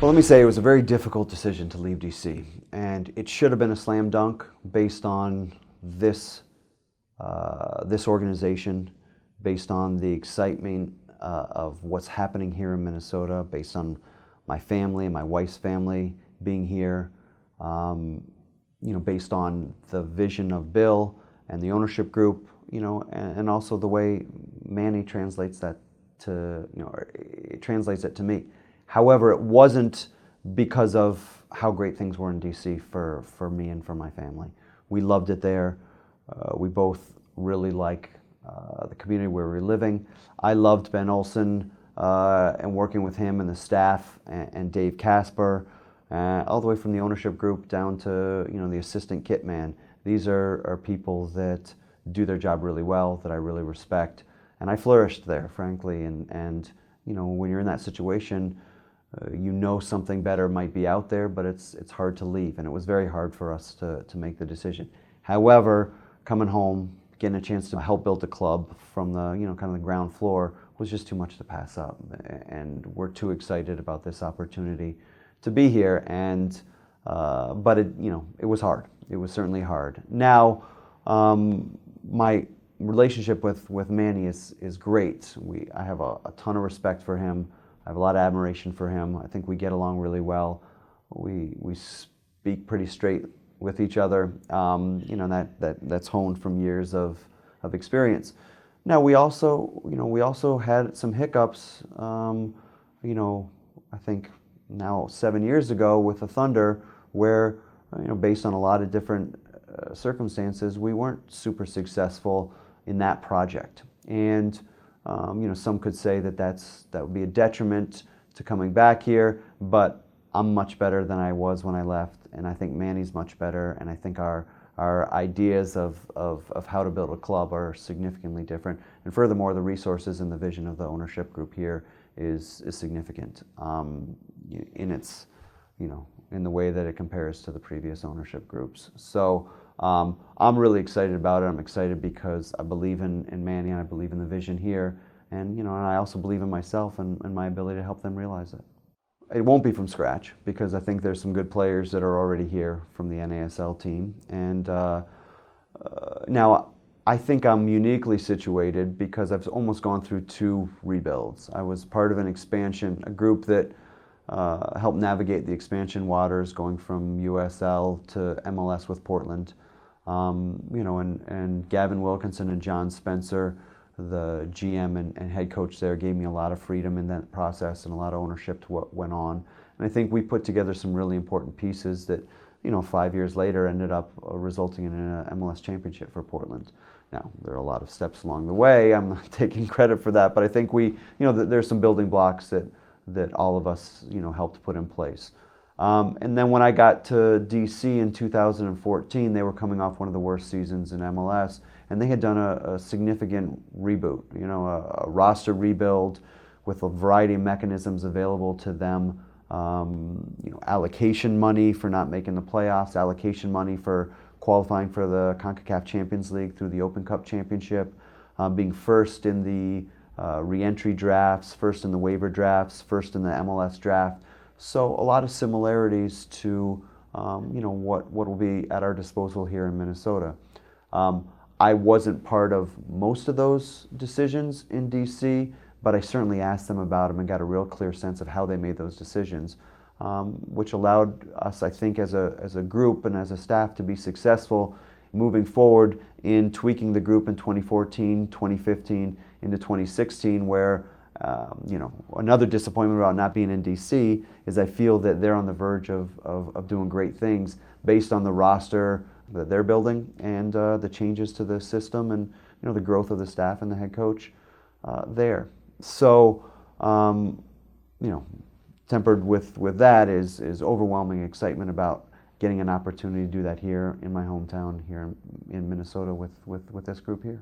Well, let me say it was a very difficult decision to leave DC, and it should have been a slam dunk based on this this organization, based on the excitement of what's happening here in Minnesota, based on my family, my wife's family being here, based on the vision of Bill and the ownership group, and also the way Manny translates that to, it translates it to me. However, it wasn't because of how great things were in DC for me and for my family. We loved it there. We both really like the community where we're living. I loved Ben Olson and working with him and the staff and Dave Casper, all the way from the ownership group down to the assistant kit man. These are people that do their job really well, that I really respect, and I flourished there, frankly. And when you're in that situation, something better might be out there, but it's hard to leave, and it was very hard for us to make the decision. However, coming home, getting a chance to help build the club from the kind of the ground floor was just too much to pass up, and we're too excited about this opportunity to be here. And but it was hard. It was certainly hard. Now, my relationship with Manny is great. I have a ton of respect for him. I have a lot of admiration for him. I think we get along really well. We speak pretty straight with each other. That's honed from years of experience. Now we also had some hiccups. I think now 7 years ago with the Thunder, where based on a lot of different circumstances, we weren't super successful in that project. And some could say that would be a detriment to coming back here, but I'm much better than I was when I left, and I think Manny's much better, and I think our ideas of how to build a club are significantly different. And furthermore, the resources and the vision of the ownership group here is significant in its, in the way that it compares to the previous ownership groups. So I'm really excited about it. I'm excited because I believe in Manny, and I believe in the vision here, and and I also believe in myself and my ability to help them realize it. It won't be from scratch, because I think there's some good players that are already here from the NASL team, and now I think I'm uniquely situated because I've almost gone through two rebuilds. I was part of an expansion, a group that helped navigate the expansion waters, going from USL to MLS with Portland. And Gavin Wilkinson and John Spencer, the GM and head coach there, gave me a lot of freedom in that process and a lot of ownership to what went on. And I think we put together some really important pieces that, 5 years later ended up resulting in an MLS championship for Portland. Now, there are a lot of steps along the way. I'm not taking credit for that, but I think there's some building blocks that all of us, helped put in place. And then when I got to DC in 2014, they were coming off one of the worst seasons in MLS, and they had done a significant reboot, a roster rebuild with a variety of mechanisms available to them. Allocation money for not making the playoffs, allocation money for qualifying for the CONCACAF Champions League through the Open Cup Championship, being first in the re-entry drafts, first in the waiver drafts, first in the MLS draft. So a lot of similarities to what will be at our disposal here in Minnesota. I wasn't part of most of those decisions in DC, but I certainly asked them about them and got a real clear sense of how they made those decisions, which allowed us, I think, as a group and as a staff to be successful moving forward in tweaking the group in 2014, 2015, into 2016, where another disappointment about not being in DC is I feel that they're on the verge of doing great things based on the roster that they're building and the changes to the system and the growth of the staff and the head coach there. So tempered with that is overwhelming excitement about getting an opportunity to do that here in my hometown here in Minnesota with this group here.